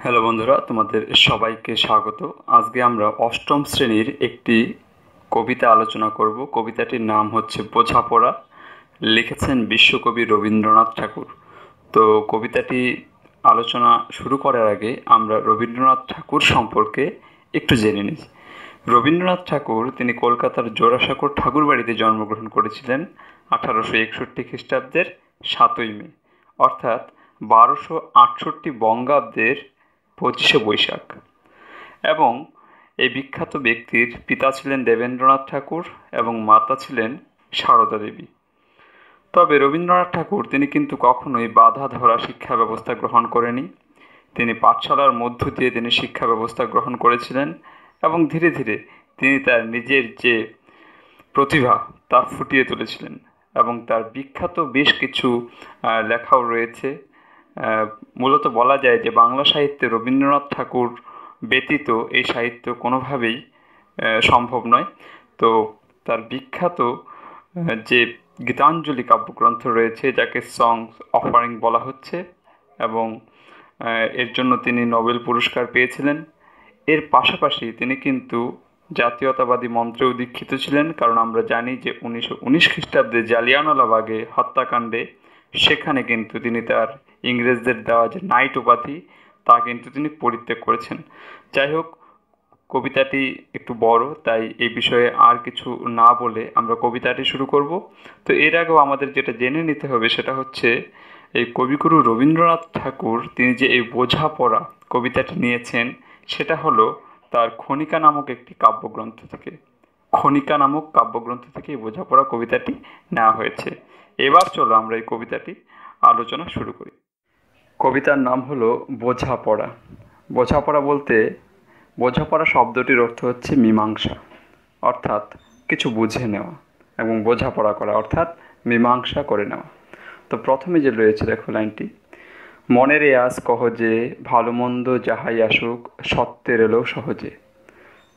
Hello বন্ধুরা, তোমাদের সবাইকে স্বাগত। আজকে আমরা অষ্টম শ্রেণীর একটি কবিতা আলোচনা করব। কবিতাটির নাম হচ্ছে বোঝাপড়া। লিখেছেন বিশ্বকবি রবীন্দ্রনাথ ঠাকুর। তো কবিতাটি আলোচনা শুরু করার আগে আমরা রবীন্দ্রনাথ ঠাকুর সম্পর্কে একটু জেনে নিই। রবীন্দ্রনাথ ঠাকুর তিনি কলকাতার জোড়াসাঁকোর ঠাকুরবাড়িতে জন্মগ্রহণ করেছিলেন 1861 খ্রিস্টাব্দের 7ই মে, অর্থাৎ 1268 বঙ্গাব্দের 25শে বৈশাখ। এবং এই বিখ্যাত ব্যক্তির পিতা ছিলেন দেবেন্দ্রনাথ ঠাকুর এবং মাতা ছিলেন সারদা দেবী। তবে রবীন্দ্রনাথ ঠাকুর তিনি কিন্তু কখনোই বাধা ধরা শিক্ষা ব্যবস্থা গ্রহণ করেনি। তিনি পাঠশালার মধ্য দিয়ে তিনি শিক্ষা ব্যবস্থা গ্রহণ করেছিলেন এবং ধীরে ধীরে তিনি তার নিজের যে প্রতিভা তা ফুটিয়ে তুলেছিলেন। এবং তার বিখ্যাত বেশ কিছু লেখাও রয়েছে। মূলত বলা যায় যে বাংলা সাহিত্যে রবীন্দ্রনাথ ঠাকুর ব্যতীত এই সাহিত্য কোনোভাবেই সম্ভব নয়। তো তার বিখ্যাত যে গীতাঞ্জলি কাব্যগ্রন্থ রয়েছে, যাকে সংস অফারিং বলা হচ্ছে, এবং এর জন্য তিনি নোবেল পুরস্কার পেয়েছিলেন। এর পাশাপাশি তিনি কিন্তু জাতীয়তাবাদী মন্ত্রেও দীক্ষিত ছিলেন, কারণ আমরা জানি যে 1919 খ্রিস্টাব্দে জালিয়ানওয়ালাবাগে হত্যাকাণ্ডে সেখানে কিন্তু তিনি তার ইংরেজদের দেওয়া যে নাইট উপাধি তা কিন্তু তিনি পরিত্যাগ করেছেন। যাই হোক, কবিতাটি একটু বড়, তাই এই বিষয়ে আর কিছু না বলে আমরা কবিতাটি শুরু করব। তো এর আগেও আমাদের যেটা জেনে নিতে হবে সেটা হচ্ছে এই কবিগুরু রবীন্দ্রনাথ ঠাকুর তিনি যে এই বোঝাপড়া কবিতাটি নিয়েছেন সেটা হলো তার খনিকা নামক একটি কাব্যগ্রন্থ থেকে। খনিকা নামক কাব্যগ্রন্থ থেকে এই বোঝাপড়া কবিতাটি নেওয়া হয়েছে। এবার চলো আমরা এই কবিতাটি আলোচনা শুরু করি। কবিতার নাম হলো বোঝাপড়া। বোঝাপড়া বলতে বোঝাপড়া শব্দটির অর্থ হচ্ছে মীমাংসা, অর্থাৎ কিছু বুঝে নেওয়া, এবং বোঝাপড়া করা অর্থাৎ মীমাংসা করে নেওয়া। তো প্রথমে যে রয়েছে দেখো লাইনটি, মনের এ আজ কহ যে ভালো মন্দ যাহাই আসুক সত্যের এলো সহজে।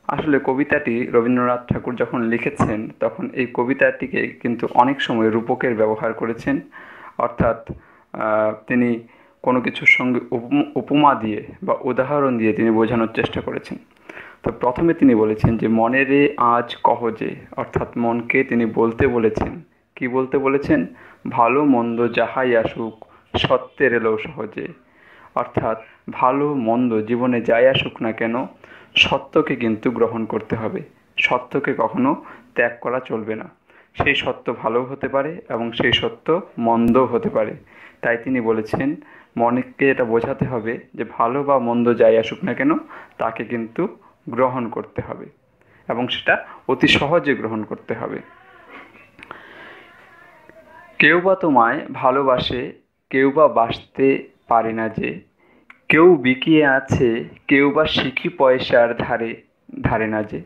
আসলে কবিতাটি রবীন্দ্রনাথ ঠাকুর যখন লিখেছেন তখন এই কবিতাটিকে কিন্তু অনেক সময় রূপকের ব্যবহার করেছেন, অর্থাৎ তিনি কোনো কিছুর সঙ্গে উপমা দিয়ে বা উদাহরণ দিয়ে তিনি বোঝানোর চেষ্টা করেছেন। তো প্রথমে তিনি বলেছেন যে মনেরে আজ কহ যে, অর্থাৎ মনকে তিনি বলতে বলেছেন। কি বলতে বলেছেন? ভালো মন্দ যাহাই আসুক সত্যের এলো সহজে। অর্থাৎ ভালো মন্দ জীবনে যাই আসুক না কেন সত্যকে কিন্তু গ্রহণ করতে হবে, সত্যকে কখনো ত্যাগ করা চলবে না। সেই সত্য ভালো হতে পারে এবং সেই সত্য মন্দও হতে পারে। তাই তিনি বলেছেন মনকে এটা বোঝাতে হবে যে ভালো বা মন্দ যাই আসুক না কেন তাকে কিন্তু গ্রহণ করতে হবে, এবং সেটা অতি সহজে গ্রহণ করতে হবে। কেউ বা তোমায় ভালোবাসে, কেউ বা বাসতে পারে না যে, কেউ বিকিয়ে আছে, কেউ বা সিকি পয়সার ধারে ধারে না যে।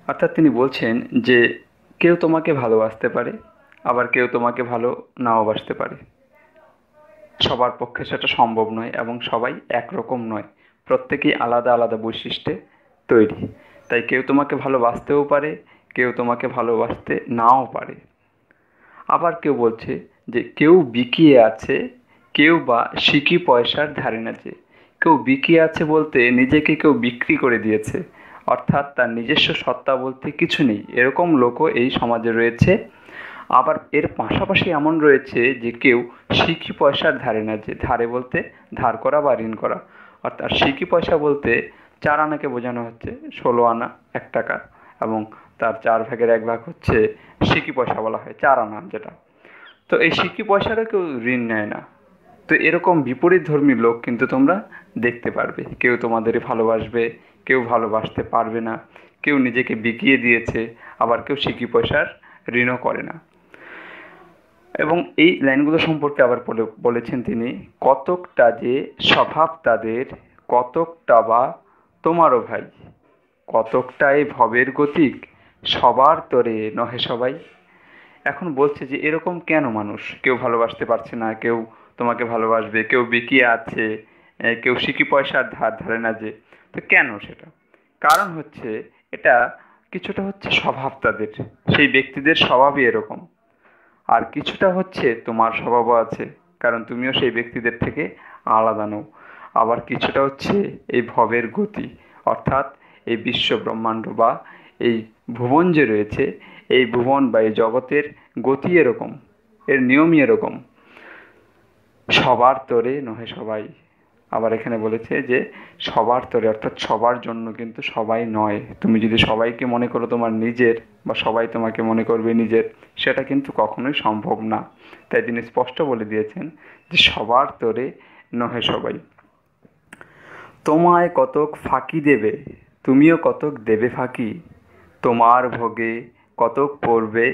অর্থাৎ তিনি বলছেন যে কেউ তোমাকে ভালোবাসতে পারে, আবার কেউ তোমাকে ভালো নাও বাসতে পারে। সবার পক্ষে সেটা সম্ভব নয় এবং সবাই একরকম নয়, প্রত্যেকেই আলাদা আলাদা বৈশিষ্ট্যে তৈরি। তাই কেউ তোমাকে ভালোবাসতেও পারে, কেউ তোমাকে ভালোবাসতে নাও পারে। আবার কেউ বলছে যে কেউ বিকিয়ে আছে, কেউ বা সিকি পয়সার ধারে নাচে। কেউ বিকিয়ে আছে বলতে নিজেকে কেউ বিক্রি করে দিয়েছে, অর্থাৎ তার নিজস্ব সত্তা বলতে কিছু নেই, এরকম লোকও এই সমাজে রয়েছে। আবার এর পাশাপাশি এমন রয়েছে যে কেউ সিকি পয়সার ধারে নাচে। ধারে বলতে ধার করা বা ঋণ করা, অর্থাৎ সিকি পয়সা বলতে 4 আনাকে বোঝানো হচ্ছে, 16 আনা 1 টাকা, এবং তার 4 ভাগের 1 ভাগ হচ্ছে সিকি পয়সা বলা হয়, 4 আনা যেটা। তো এই সিকি পয়সারও কেউ ঋণ নেয় না। তো এরকম বিপরীত ধর্মী লোক কিন্তু তোমরা দেখতে পারবে। কেউ তোমাদের ভালোবাসবে, কেউ ভালোবাসতে পারবে না, কেউ নিজেকে বিকিয়ে দিয়েছে, আবার কেউ সিকি পয়সার ঋণও করে না। এবং এই লাইনগুলো সম্পর্কে আবার বলেছেন তিনি, কতকটা যে স্বভাব তাদের, কতকটা বা তোমারও ভাই, কতকটাই ভবের গতিক, সবার তরে নহে সবাই। এখন বলছে যে এরকম কেন মানুষ, কেউ ভালোবাসতে পারছে না, কেউ তোমাকে ভালোবাসবে, কেউ বিকিয়ে আছে, কেউ সিকি পয়সার ধার ধারে না যে। তো কেন সেটা? কারণ হচ্ছে এটা কিছুটা হচ্ছে স্বভাব তাদের, সেই ব্যক্তিদের স্বভাবই এরকম। আর কিছুটা হচ্ছে তোমার স্বভাবও আছে। কারণ তুমিও সেই ব্যক্তিদের থেকে আলাদা নও। আবার কিছুটা হচ্ছে এই ভবের গতি, অর্থাৎ এই বিশ্ব ব্রহ্মাণ্ড বা এই ভুবন যে রয়েছে, এই ভুবন বা এই জগতের গতি এরকম, এর নিয়মই এরকম, সবার তরে নহে সবাই। আবার এখানে বলেছে যে সবার তরে, অর্থাৎ সবার জন্য কিন্তু সবাই নয়। তুমি যদি সবাইকে মনে করো তোমার নিজের, বা সবাই তোমাকে মনে করবে নিজের, সেটা কিন্তু কখনোই সম্ভব না। তাই তিনি স্পষ্ট বলে দিয়েছেন যে সবার তরে নহে সবাই। তোমায় কতক ফাঁকি দেবে, তুমিও কতক দেবে ফাঁকি, তোমার ভোগে কতক পড়বে,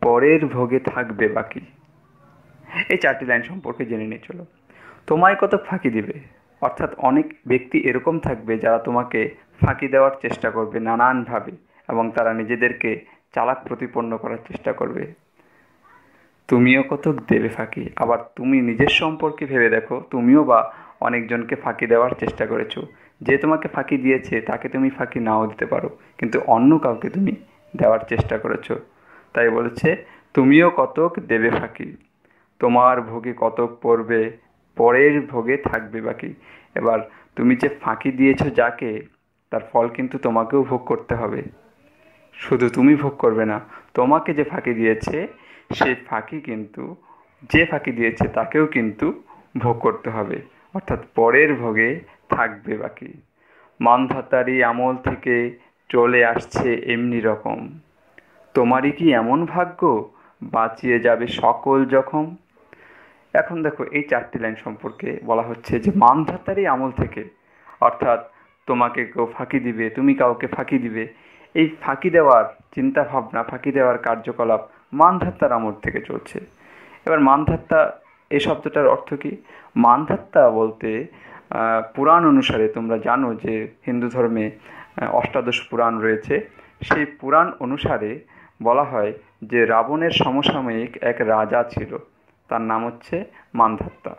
পরের ভোগে থাকবে বাকি। এই চারটি লাইন সম্পর্কে জেনে নিয়ে চলো। তোমায় কতক ফাঁকি দিবে, অর্থাৎ অনেক ব্যক্তি এরকম থাকবে যারা তোমাকে ফাঁকি দেওয়ার চেষ্টা করবে নানানভাবে, এবং তারা নিজেদেরকে চালাক প্রতিপন্ন করার চেষ্টা করবে। তুমিও কতক দেবে ফাঁকি। আবার তুমি নিজের সম্পর্কে ভেবে দেখো, তুমিও বা অনেকজনকে ফাঁকি দেওয়ার চেষ্টা করেছো। যে তোমাকে ফাঁকি দিয়েছে তাকে তুমি ফাঁকি নাও দিতে পারো, কিন্তু অন্য কাউকে তুমি দেওয়ার চেষ্টা করেছো। তাই বলেছে তুমিও কতক দেবে ফাঁকি, তোমার ভোগে কতক পড়বে, পরের ভোগে থাকবে বাকি। এবার তুমি যে ফাঁকি দিয়েছো যাকে, তার ফল কিন্তু তোমাকেও ভোগ করতে হবে। শুধু তুমি ভোগ করবে না, তোমাকে যে ফাঁকি দিয়েছে সেই ফাঁকি কিন্তু, যে ফাঁকি দিয়েছে তাকেও কিন্তু ভোগ করতে হবে, অর্থাৎ পরের ভোগে থাকবে বাকি। মানধাতারি আমল থেকে চলে আসছে এমনি রকম, তোমারই কি এমন ভাগ্য, বাঁচিয়ে যাবে সকল জখম। এখন দেখো এই চারটি লাইন সম্পর্কে বলা হচ্ছে যে মানধাতারি আমল থেকে, অর্থাৎ তোমাকে কেউ ফাঁকি দিবে, তুমি কাউকে ফাঁকি দিবে, এই ফাঁকি দেওয়ার চিন্তা ভাবনা, ফাঁকি দেওয়ার কার্যকলাপ মানধাত্তার আমল থেকে চলছে। এবার মানধাত্তা এই শব্দটার অর্থ কি? মানধাত্তা বলতে পুরাণ অনুসারে, তোমরা জানো যে হিন্দু ধর্মে অষ্টাদশ পুরাণ রয়েছে, সেই পুরাণ অনুসারে বলা হয় যে রাবণের সমসাময়িক এক রাজা ছিল, তার নাম হচ্ছে মানধাত্তা।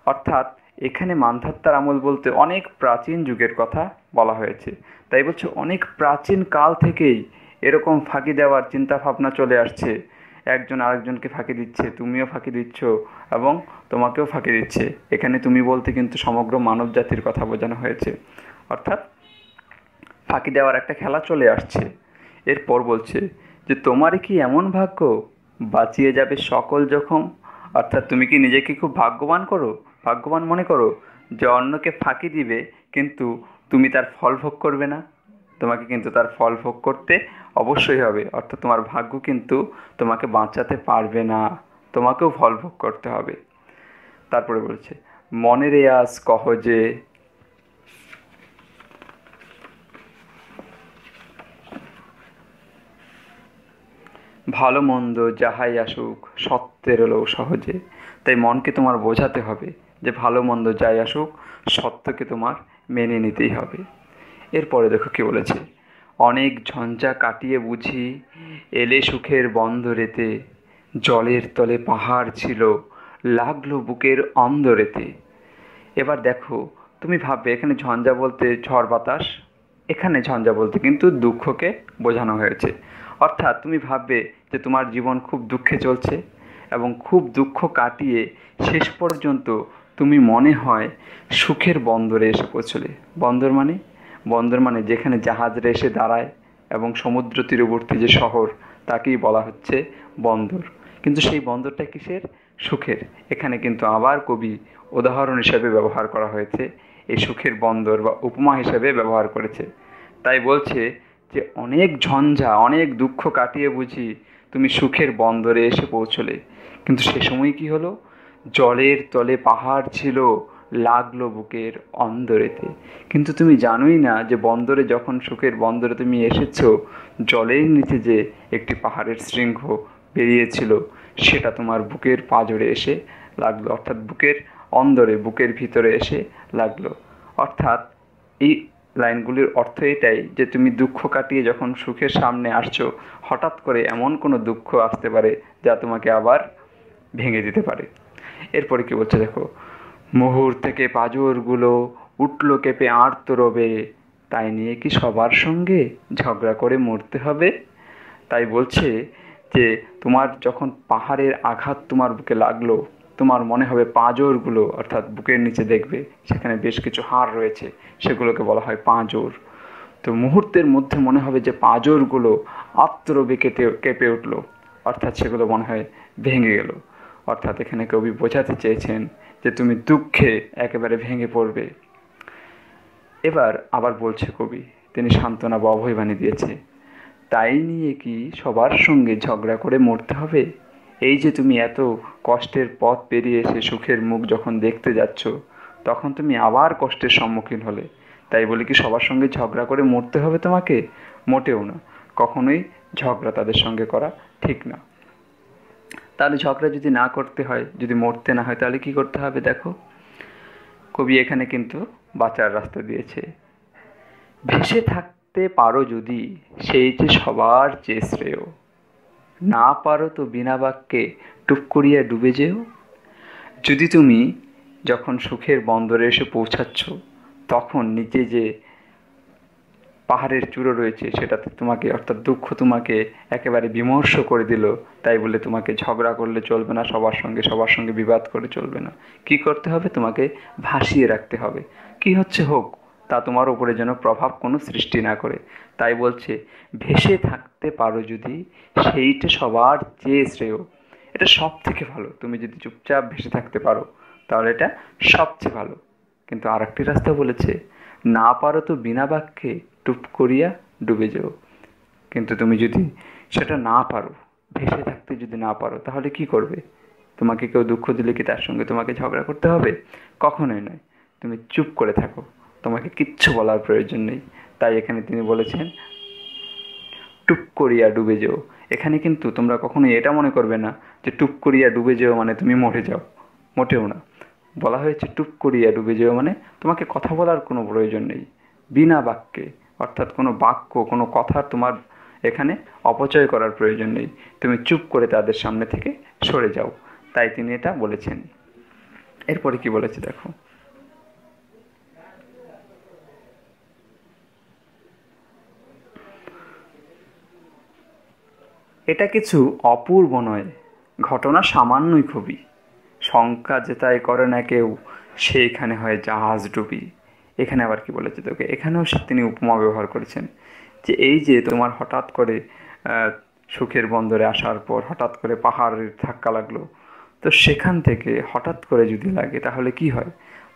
অর্থাৎ এখানে মানধাত্তার আমল বলতে অনেক প্রাচীন যুগের কথা বলা হয়েছে। তাই বলছে অনেক প্রাচীন কাল থেকেই এরকম ফাঁকি দেওয়ার চিন্তা ভাবনা চলে আসছে। একজন আরেকজনকে ফাঁকি দিচ্ছে, তুমিও ফাঁকি দিচ্ছ এবং তোমাকেও ফাঁকি দিচ্ছে। এখানে তুমি বলতে কিন্তু সমগ্র মানব জাতির কথা বোঝানো হয়েছে। অর্থাৎ ফাঁকি দেওয়ার একটা খেলা চলে আসছে। এরপর বলছে যে তোমারই কি এমন ভাগ্য, বাঁচিয়ে যাবে সকল জখম। অর্থাৎ তুমি কি নিজেকে খুব ভাগ্যবান মনে করো যে অন্যকে ফাঁকি দিবে কিন্তু তুমি তার ফল ভোগ করবে না? তোমাকে কিন্তু তার ফল ভোগ করতে অবশ্যই হবে। অর্থাৎ তোমার ভাগ্য কিন্তু তোমাকে বাঁচাতে পারবে না, তোমাকেও ফল ভোগ করতে হবে। তারপরে বলছে মনের আজ কহ যে, ভালো মন্দ যাহাই আসুক সত্যের এলো সহজে। তাই মনকে তোমার বোঝাতে হবে যে ভালো মন্দ যাই আসুক সত্যকে তোমার মেনে নিতেই হবে। এরপরে দেখো কি বলেছে, অনেক ঝঞ্ঝা কাটিয়ে বুঝি এলে সুখের বন্দরেতে, জলের তলে পাহাড় ছিল লাগলো বুকের অন্দরেতে। এবার দেখো তুমি ভাববে এখানে ঝঞ্ঝা বলতে ঝড় বাতাস, এখানে ঝঞ্ঝা বলতে কিন্তু দুঃখকে বোঝানো হয়েছে। অর্থাৎ তুমি ভাববে যে তোমার জীবন খুব দুঃখে চলছে এবং খুব দুঃখ কাটিয়ে শেষ পর্যন্ত তুমি মনে হয় সুখের বন্দরে এসে পৌঁছলে। বন্দর মানে যেখানে জাহাজরা এসে দাঁড়ায় এবং সমুদ্র তীরবর্তী যে শহর তাকেই বলা হচ্ছে বন্দর। কিন্তু সেই বন্দরটা কিসের? সুখের। এখানে কিন্তু আবার কবি উদাহরণ হিসেবে ব্যবহার করা হয়েছে, এই সুখের বন্দর বা উপমা হিসেবে ব্যবহার করেছে। তাই বলছে যে অনেক ঝঞ্ঝা অনেক দুঃখ কাটিয়ে বুঝি তুমি সুখের বন্দরে এসে পৌঁছলে, কিন্তু সে সময় কি হলো? জলের তলে পাহাড় ছিল লাগলো বুকের অন্দরেতে। কিন্তু তুমি জানোই না যে বন্দরে যখন সুখের বন্দরে তুমি এসেছো, জলের নিচে যে একটি পাহাড়ের শৃঙ্গ বেরিয়েছিল সেটা তোমার বুকের পাঁজরে এসে লাগলো, অর্থাৎ বুকের অন্দরে, বুকের ভিতরে এসে লাগলো। অর্থাৎ এই লাইনগুলির অর্থ এটাই যে তুমি দুঃখ কাটিয়ে যখন সুখের সামনে আসছো, হঠাৎ করে এমন কোনো দুঃখ আসতে পারে যা তোমাকে আবার ভেঙে দিতে পারে। এরপরে কি বলছে দেখো, মুহুর থেকে পাঁজরগুলো উঠল কেঁপে আর্তরবে, তাই নিয়ে কি সবার সঙ্গে ঝগড়া করে মরতে হবে? তাই বলছে যে তোমার যখন পাহাড়ের আঘাত তোমার বুকে লাগলো, তোমার মনে হবে পাঁজরগুলো, অর্থাৎ বুকের নিচে দেখবে সেখানে বেশ কিছু হাড় রয়েছে, সেগুলোকে বলা হয় পাঁজর। তো মুহূর্তের মধ্যে মনে হবে যে পাঁজরগুলো আত্মরবে কেঁপে উঠলো, অর্থাৎ সেগুলো মনে হয় ভেঙে গেল। অর্থাৎ এখানে কবি বোঝাতে চেয়েছেন যে তুমি দুঃখে একেবারে ভেঙে পড়বে। এবার আবার বলছে কবি, তিনি সান্ত্বনা বা অভয়বাণী দিয়েছে, তাই নিয়ে কি সবার সঙ্গে ঝগড়া করে মরতে হবে? এই যে তুমি এত কষ্টের পথ পেরিয়ে এসে সুখের মুখ যখন দেখতে যাচ্ছ, তখন তুমি আবার কষ্টের সম্মুখীন হলে, তাই বলে কি সবার সঙ্গে ঝগড়া করে মরতে হবে তোমাকে? মোটেও না, কখনোই ঝগড়া তাদের সঙ্গে করা ঠিক না। তাহলে ঝগড়া যদি না করতে হয়, যদি মরতে না হয়, তাহলে কি করতে হবে? দেখো, কবি এখানে কিন্তু বাঁচার রাস্তা দিয়েছে। ভেসে থাকতে পারো যদি, সেই যে সবার চেয়ে শ্রেয়, না পারো তো বিনা বাক্যে টুপ করিয়া ডুবে যেও। যদি তুমি যখন সুখের বন্দরে এসে পৌঁছাচ্ছ, তখন নিচে যে পাহাড়ের চূড়ো রয়েছে সেটাতে তোমাকে, অর্থাৎ দুঃখ তোমাকে একেবারে বিমর্ষ করে দিল, তাই বলে তোমাকে ঝগড়া করলে চলবে না, সবার সঙ্গে বিবাদ করে চলবে না। কি করতে হবে? তোমাকে ভাসিয়ে রাখতে হবে, কি হচ্ছে হোক তা তোমার উপরে যেন প্রভাব কোনো সৃষ্টি না করে। তাই বলছে, ভেসে থাকতে পারো যদি, সেইটা সবার চেয়ে শ্রেয়। এটা সব থেকে ভালো। তুমি যদি চুপচাপ ভেসে থাকতে পারো, তাহলে এটা সবচেয়ে ভালো। কিন্তু আর একটি রাস্তা বলেছে, না পারো তো বিনা বাক্যে টুপ করিয়া ডুবে যেও। কিন্তু তুমি যদি সেটা না পারো, ভেসে থাকতে যদি না পারো, তাহলে কি করবে? তোমাকে কেউ দুঃখ দিলে কি তার সঙ্গে তোমাকে ঝগড়া করতে হবে? কখনোই নয়। তুমি চুপ করে থাকো, তোমাকে কিচ্ছু বলার প্রয়োজন নেই। তাই এখানে তিনি বলেছেন টুপ করিয়া ডুবে যেও। এখানে কিন্তু তোমরা কখনোই এটা মনে করবে না যে টুপ করিয়া ডুবে যেও মানে তুমি মরে যাও, মোটেও না। বলা হয়েছে টুপ করিয়া ডুবে যেও মানে তোমাকে কথা বলার কোনো প্রয়োজন নেই, বিনা বাক্যে, অর্থাৎ কোনো বাক্য, কোনো কথা তোমার এখানে অপচয় করার প্রয়োজন নেই। তুমি চুপ করে তাদের সামনে থেকে সরে যাও। তাই তিনি এটা বলেছেন। এরপরে কি বলেছে দেখো, এটা কিছু অপূর্ব নয়, ঘটনা সামান্যই খুবই, শঙ্কা যেতাই করে না কেউ, সেইখানে হয় জাহাজ ডুবি। এখানে আবার কি বলেছে তোকে, এখানেও তিনি উপমা ব্যবহার করেছেন যে এই যে তোমার হঠাৎ করে সুখের বন্দরে আসার পর হঠাৎ করে পাহাড়ের ধাক্কা লাগলো, তো সেখান থেকে হঠাৎ করে যদি লাগে তাহলে কি হয়?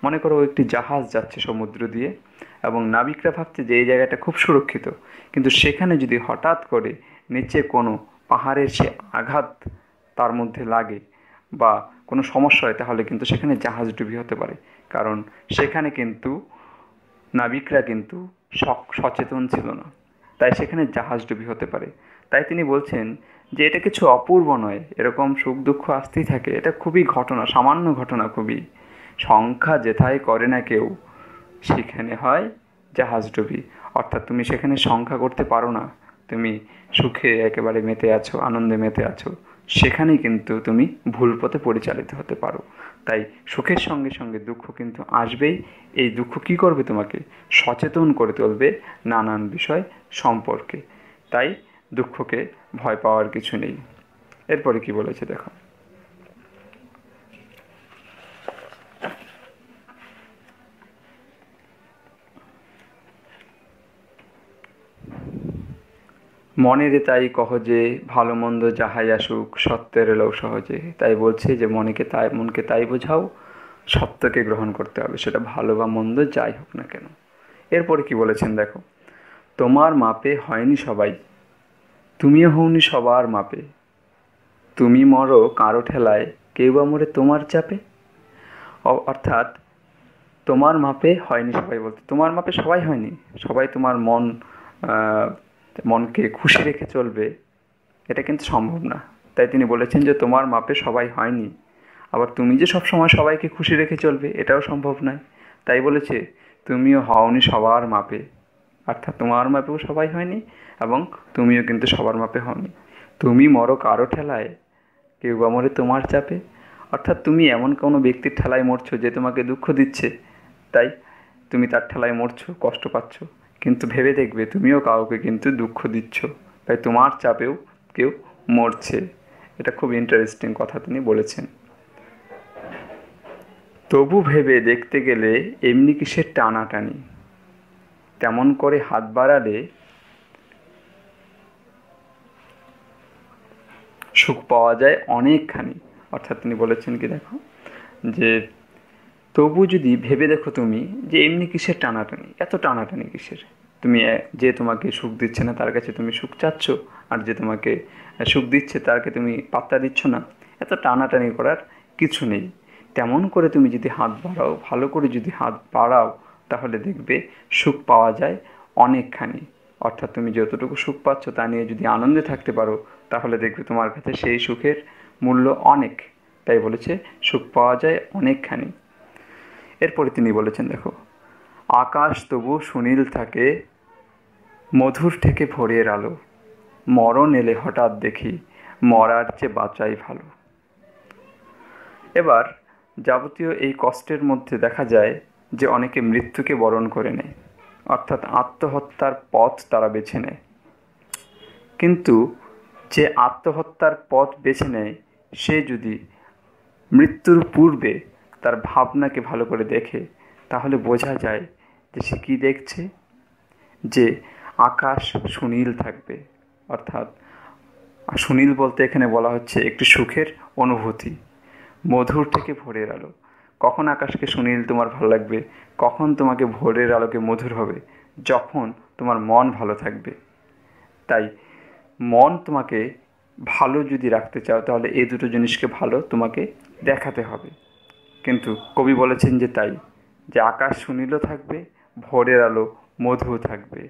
মনে করো একটি জাহাজ যাচ্ছে সমুদ্র দিয়ে, এবং নাবিকরা ভাবছে যে এই জায়গাটা খুব সুরক্ষিত, কিন্তু সেখানে যদি হঠাৎ করে নিচে কোনো পাহাড়ের সে আঘাত তার মধ্যে লাগে বা কোনো সমস্যা হয়, তাহলে কিন্তু সেখানে জাহাজ ডুবি হতে পারে। কারণ সেখানে কিন্তু নাবিকরা কিন্তু সচেতন ছিল না, তাই সেখানে জাহাজ ডুবি হতে পারে। তাই তিনি বলছেন যে এটা কিছু অপূর্ব নয়, এরকম সুখ দুঃখ আসতেই থাকে, এটা খুবই ঘটনা, সামান্য ঘটনা খুবই, সংখ্যা যেথায় করে না কেউ, সেখানে হয় জাহাজ ডুবি। অর্থাৎ তুমি সেখানে সংখ্যা করতে পারো না, তুমি সুখে একেবারে মেতে আছো, আনন্দে মেতে আছো, সেখানেই কিন্তু তুমি ভুল পথে পরিচালিত হতে পারো। তাই সুখের সঙ্গে সঙ্গে দুঃখ কিন্তু আসবেই। এই দুঃখ কি করবে? তোমাকে সচেতন করে তুলবে নানান বিষয় সম্পর্কে। তাই দুঃখকে ভয় পাওয়ার কিছু নেই। এরপরে কি বলেছে দেখো, মনেরে তাই কহ যে ভালো মন্দ যাহাই আসুক সত্যের এলেও সহজে। তাই বলছে যে মনকে তাই বোঝাও, সত্যকে গ্রহণ করতে হবে, সেটা ভালো বা মন্দ যাই হোক না কেন। এরপরে কি বলেছেন দেখো, তোমার মাপে হয়নি সবাই, তুমিও হওনি সবার মাপে, তুমি মরো কারো ঠেলায়, কেউ বা মরে তোমার চাপে। অর্থাৎ তোমার মাপে হয়নি সবাই বলতে, তোমার মাপে সবাই হয়নি, সবাই তোমার মনকে খুশি রেখে চলবে, এটা কিন্তু সম্ভব না। তাই তিনি বলেছেন যে তোমার মাপে সবাই হয়নি, আবার তুমি যে সব সময় সবাইকে খুশি রেখে চলবে এটাও সম্ভব নয়। তাই বলেছে তুমিও হওনি সবার মাপে, অর্থাৎ তোমার মাপেও সবাই হয়নি এবং তুমিও কিন্তু সবার মাপে হওনি। তুমি মরো কারো ঠেলায়, কেউ বা মরে তোমার চাপে। অর্থাৎ তুমি এমন কোনো ব্যক্তির ঠেলায় মরছো যে তোমাকে দুঃখ দিচ্ছে, তাই তুমি তার ঠেলায় মরছো, কষ্ট পাচ্ছ, কিন্তু ভেবে দেখবে তুমিও কাউকে কিন্তু দুঃখ দিচ্ছ, তাই তোমার চাপেও কেউ মরছে। এটা খুব ইন্টারেস্টিং কথা তিনি বলেছেন। তবু ভেবে দেখতে গেলে এমনি কিসের টানাটানি, তেমন করে হাত বাড়ালে সুখ পাওয়া যায় অনেকখানি। অর্থাৎ তিনি বলেছেন কি, দেখো যে তবু যদি ভেবে দেখো তুমি যে এমনি কিসের টানাটানি, এত টানাটানি কিসের? তুমি যে তোমাকে সুখ দিচ্ছে না তার কাছে তুমি সুখ চাচ্ছ, আর যে তোমাকে সুখ দিচ্ছে তাকে তুমি পাত্তা দিচ্ছ না। এত টানাটানি করার কিছু নেই। তেমন করে তুমি যদি হাত বাড়াও, ভালো করে যদি হাত বাড়াও, তাহলে দেখবে সুখ পাওয়া যায় অনেকখানি। অর্থাৎ তুমি যতটুকু সুখ পাচ্ছ তা নিয়ে যদি আনন্দে থাকতে পারো, তাহলে দেখবে তোমার কাছে সেই সুখের মূল্য অনেক। তাই বলেছে সুখ পাওয়া যায় অনেকখানি। এরপরে তিনি বলেছেন, দেখো, আকাশ তবু সুনীল থাকে, মধুর থেকে ভোরের আলো, মরণ এলে হঠাৎ দেখি, মরার চেয়ে বাঁচাই ভালো। এবার যাবতীয় এই কষ্টের মধ্যে দেখা যায় যে অনেকে মৃত্যুকে বরণ করে নেয়, অর্থাৎ আত্মহত্যার পথ তারা বেছে নেয়। কিন্তু যে আত্মহত্যার পথ বেছে নেয় সে যদি মৃত্যুর পূর্বে তার ভাবনাকে ভালো করে দেখে, তাহলে বোঝা যায় যে সে কী দেখছে, যে আকাশ সুনীল থাকবে। অর্থাৎ সুনীল বলতে এখানে বলা হচ্ছে একটি সুখের অনুভূতি, মধুর থেকে ভোরের আলো। কখন আকাশকে সুনীল তোমার ভালো লাগবে, কখন তোমাকে ভোরের আলোকে মধুর হবে? যখন তোমার মন ভালো থাকবে। তাই মন তোমাকে ভালো যদি রাখতে চাও, তাহলে এই দুটো জিনিসকে ভালো তোমাকে দেখাতে হবে। কিন্তু কবি বলেছেন যে তাই, যে আকাশ সুনীলও থাকবে, ভোরের আলো মধু থাকবে,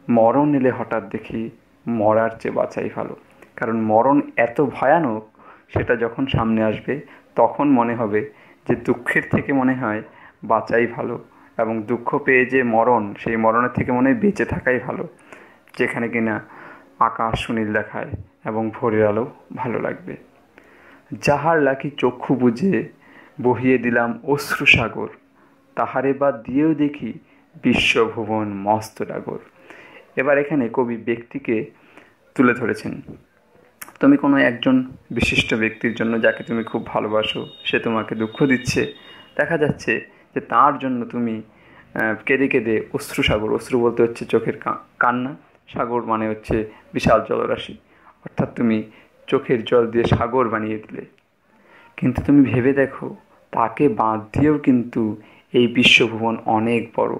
মরণ এলে হঠাৎ দেখি, মরার চেয়ে বাঁচাই ভালো। কারণ মরণ এত ভয়ানক, সেটা যখন সামনে আসবে তখন মনে হবে যে দুঃখের থেকে মনে হয় বাঁচাই ভালো, এবং দুঃখ পেয়ে যে মরণ, সেই মরণের থেকে মনে হয় বেঁচে থাকাই ভালো, যেখানে কিনা আকাশ সুনীল দেখায় এবং ভোরের আলো ভালো লাগবে। যাহার লাকি চক্ষু বুঝে বহিয়ে দিলাম অশ্রুসাগর, তাহারে বাদ দিয়েও দেখি বিশ্বভুবন মস্ত ডাগর। এবার এখানে কবি ব্যক্তিকে তুলে ধরেছেন। তুমি কোনো একজন বিশিষ্ট ব্যক্তির জন্য, যাকে তুমি খুব ভালোবাসো, সে তোমাকে দুঃখ দিচ্ছে, দেখা যাচ্ছে যে তার জন্য তুমি কেঁদে কেঁদে অশ্রুসাগর, অশ্রু বলতে হচ্ছে চোখের কান্না, সাগর মানে হচ্ছে বিশাল জলরাশি, অর্থাৎ তুমি চোখের জল দিয়ে সাগর বানিয়ে দিলে। কিন্তু তুমি ভেবে দেখো, তাকে বাদ দিয়েও কিন্তু এই বিশ্বভুবন অনেক বড়।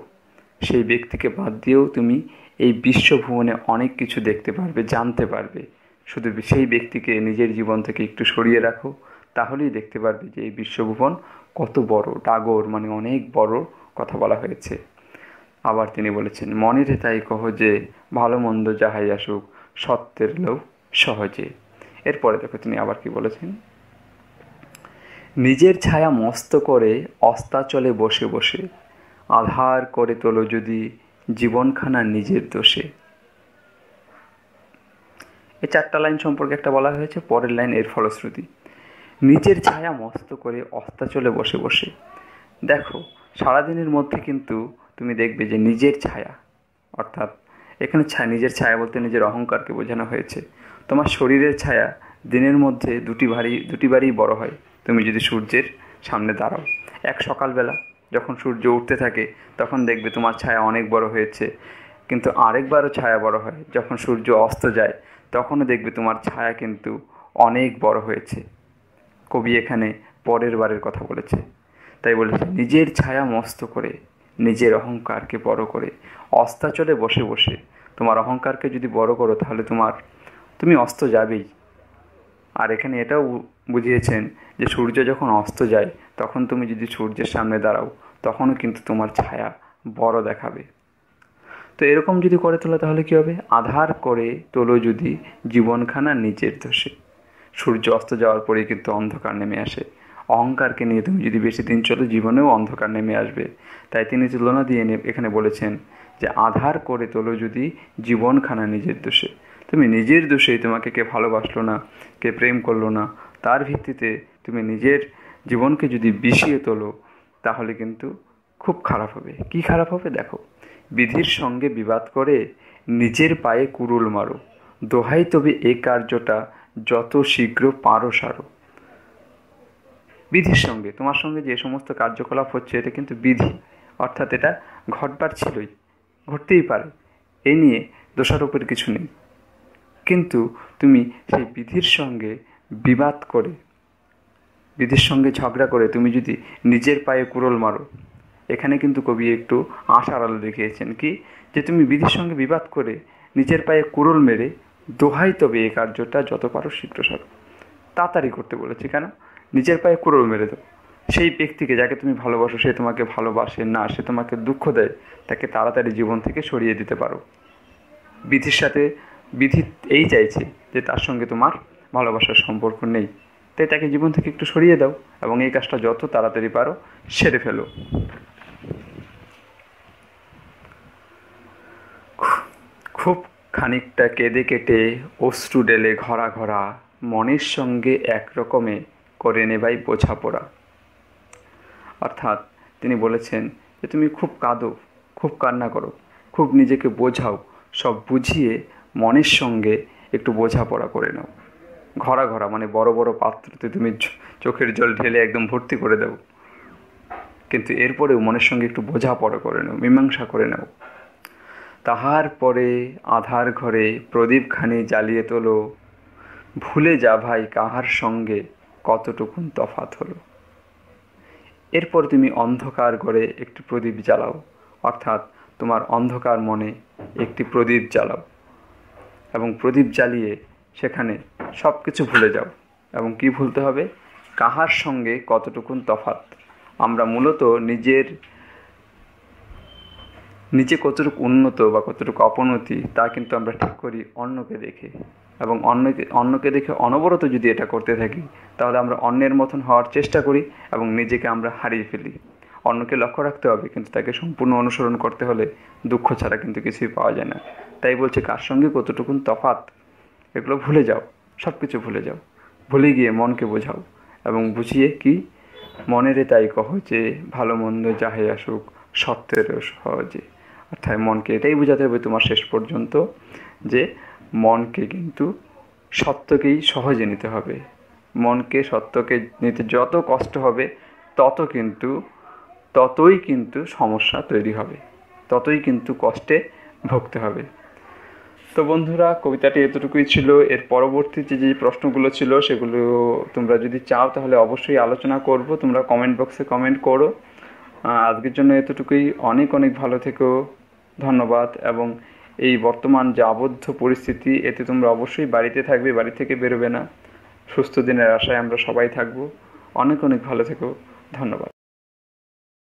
সেই ব্যক্তিকে বাদ দিয়েও তুমি এই বিশ্বভুবনে অনেক কিছু দেখতে পারবে, জানতে পারবে। শুধু সেই ব্যক্তিকে নিজের জীবন থেকে একটু সরিয়ে রাখো, তাহলেই দেখতে পারবে যে এই বিশ্বভুবন কত বড়। ডাগর মানে অনেক বড় কথা বলা হয়েছে। আবার তিনি বলেছেন, মনেরে তাই কহ যে ভালো মন্দ যাহাই আসুক, সত্যের লোক সহজে। এরপরে দেখো তিনি আবার কি বলেছেন, নিজের ছায়া মস্ত করে অস্তাচলে বসে বসে, আধার করে তোলো যদি জীবনখানা নিজের দোষে। এই 4টা লাইন সম্পর্কে একটা বলা হয়েছে, পরের লাইন এর ফলশ্রুতি। নিজের ছায়া মস্ত করে অস্তাচলে বসে বসে। দেখো, সারাদিনের মধ্যে কিন্তু তুমি দেখবে যে নিজের ছায়া, অর্থাৎ এখানে নিজের ছায়া বলতে নিজের অহংকারকে বোঝানো হয়েছে। তোমার শরীরের ছায়া দিনের মধ্যে দুটিবারই বড় হয়। তুমি যদি সূর্যের সামনে দাঁড়াও, এক সকালবেলা যখন সূর্য উঠতে থাকে তখন দেখবে তোমার ছায়া অনেক বড় হয়েছে, কিন্তু আরেকবারও ছায়া বড় হয় যখন সূর্য অস্ত যায়, তখনও দেখবে তোমার ছায়া কিন্তু অনেক বড় হয়েছে। কবি এখানে পরের বারের কথা বলেছে। তাই বলেছে, নিজের ছায়া মস্ত করে, নিজের অহংকারকে বড় করে অস্তাচলে বসে বসে। তোমার অহংকারকে যদি বড় করো, তাহলে তুমি অস্ত যাবেই। আর এখানে এটাও বুঝিয়েছেন যে সূর্য যখন অস্ত যায়, তখন তুমি যদি সূর্যের সামনে দাঁড়াও, তখনও কিন্তু তোমার ছায়া বড় দেখাবে। তো এরকম যদি করে তোলো, তাহলে কী হবে? আধার করে তোলো যদি জীবনখানা নিজের দোষে। সূর্য অস্ত যাওয়ার পরেই কিন্তু অন্ধকার নেমে আসে। অহংকারকে নিয়ে তুমি যদি বেশি দিন চলো, জীবনেও অন্ধকার নেমে আসবে। তাই তিনি তুলনা দিয়ে এখানে বলেছেন যে আধার করে তোলো যদি জীবনখানা নিজের দোষে। তুমি নিজের দোষেই, তোমাকে কে ভালোবাসলো না, কে প্রেম করলো না, তার ভিত্তিতে তুমি নিজের জীবনকে যদি বিষিয়ে তোলো, তাহলে কিন্তু খুব খারাপ হবে। কি খারাপ হবে? দেখো, বিধির সঙ্গে বিবাদ করে নিজের পায়ে কুড়ুল মারো, দোহাই তবে এই কার্যটা যত শীঘ্র পারো সারো। বিধির সঙ্গে, তোমার সঙ্গে যে সমস্ত কার্যকলাপ হচ্ছে এটা কিন্তু বিধি, অর্থাৎ এটা ঘটবার ছিলই, ঘটতেই পারে, এই নিয়ে দোষারোপের কিছু নেই। কিন্তু তুমি সেই বিধির সঙ্গে বিবাদ করে, বিধির সঙ্গে ঝগড়া করে তুমি যদি নিজের পায়ে কুড়োল মারো, এখানে কিন্তু কবি একটু আশার আলো দেখিয়েছেন কি, যে তুমি বিধির সঙ্গে বিবাদ করে নিজের পায়ে কুড়োল মেরে দোহাই তবে এই কার্যটা যত পারো শীঘ্র সারো। তাড়াতাড়ি করতে বলেছি কেন, নিজের পায়ে কুড়োল মেরে দাও। সেই ব্যক্তিকে যাকে তুমি ভালোবাসো, সে তোমাকে ভালোবাসে না, সে তোমাকে দুঃখ দেয়, তাকে তাড়াতাড়ি জীবন থেকে সরিয়ে দিতে পারো। বিধির সাথে, বিধি এই চাইছে যে তার সঙ্গে তোমার ভালোবাসার সম্পর্ক নেই, তাই তাকে জীবন থেকে একটু সরিয়ে দাও এবং এই কাজটা যত তাড়াতাড়ি পারো সেরে ফেলো। খুব খানিকটা কেঁদে কেটে অশ্রু ঢেলে ঘরা ঘরা মনের সঙ্গে একরকমে করে নেবাই বোঝাপড়া। অর্থাৎ তিনি বলেছেন যে তুমি খুব কাঁদো, খুব কান্না করো, খুব নিজেকে বোঝাও, সব বুঝিয়ে মনের সঙ্গে একটু বোঝাপড়া করে নাও। ঘরা ঘরা মানে বড় বড় পাত্রতে তুমি চোখের জল ঢেলে একদম ভর্তি করে দাও, কিন্তু এরপরেও মনের সঙ্গে একটু বোঝাপড়া করে নাও, মীমাংসা করে নাও। তাহার পরে আধার ঘরে প্রদীপখানি জ্বালিয়ে তোলো, ভুলে যা ভাই কাহার সঙ্গে কতটুকুন তফাৎ হলো। এরপর তুমি অন্ধকার ঘরে একটি প্রদীপ জ্বালাও, অর্থাৎ তোমার অন্ধকার মনে একটি প্রদীপ জ্বালাও এবং প্রদীপ জ্বালিয়ে সেখানে সব কিছু ভুলে যাও। এবং কি ভুলতে হবে, কাহার সঙ্গে কতটুকুন তফাৎ। আমরা মূলত নিজে কতটুকু উন্নত বা কতটুকু অবনতি তা কিন্তু আমরা ঠিক করি অন্যকে দেখে, এবং অন্যকে দেখে অনবরত যদি এটা করতে থাকি তাহলে আমরা অন্যের মতন হওয়ার চেষ্টা করি এবং নিজেকে আমরা হারিয়ে ফেলি। অন্যকে লক্ষ্য রাখতে হবে, কিন্তু তাকে সম্পূর্ণ অনুসরণ করতে হলে দুঃখ ছাড়া কিন্তু কিছুই পাওয়া যায় না। তাই বলছে কার সঙ্গে কতটুকুন তফাৎ, এগুলো ভুলে যাও, সব কিছু ভুলে যাও। ভুলে গিয়ে মনকে বোঝাও এবং বুঝিয়ে কি, মনেরে তাই কহ যে ভালো মন্দ যাহে আসুক সত্যের সহজে। অর্থাৎ মনকে এটাই বোঝাতে হবে তোমার শেষ পর্যন্ত, যে মনকে কিন্তু সত্যকেই সহজে নিতে হবে। মনকে সত্যকে নিতে যত কষ্ট হবে ততই কিন্তু সমস্যা তৈরি হবে, ততই কিন্তু কষ্টে ভুগতে হবে। তো বন্ধুরা, কবিতাটি এতটুকুই ছিল। এর পরবর্তীতে যে প্রশ্নগুলো ছিল সেগুলো তোমরা যদি চাও তাহলে অবশ্যই আলোচনা করব, তোমরা কমেন্ট বক্সে কমেন্ট করো। আজকের জন্য এতটুকুই। অনেক অনেক ভালো থেকো, ধন্যবাদ। এবং এই বর্তমান যে আবদ্ধ পরিস্থিতি, এতে তোমরা অবশ্যই বাড়িতে থাকবে, বাড়ি থেকে বেরোবে না। সুস্থ দিনের আশায় আমরা সবাই থাকবো। অনেক অনেক ভালো থেকো, ধন্যবাদ।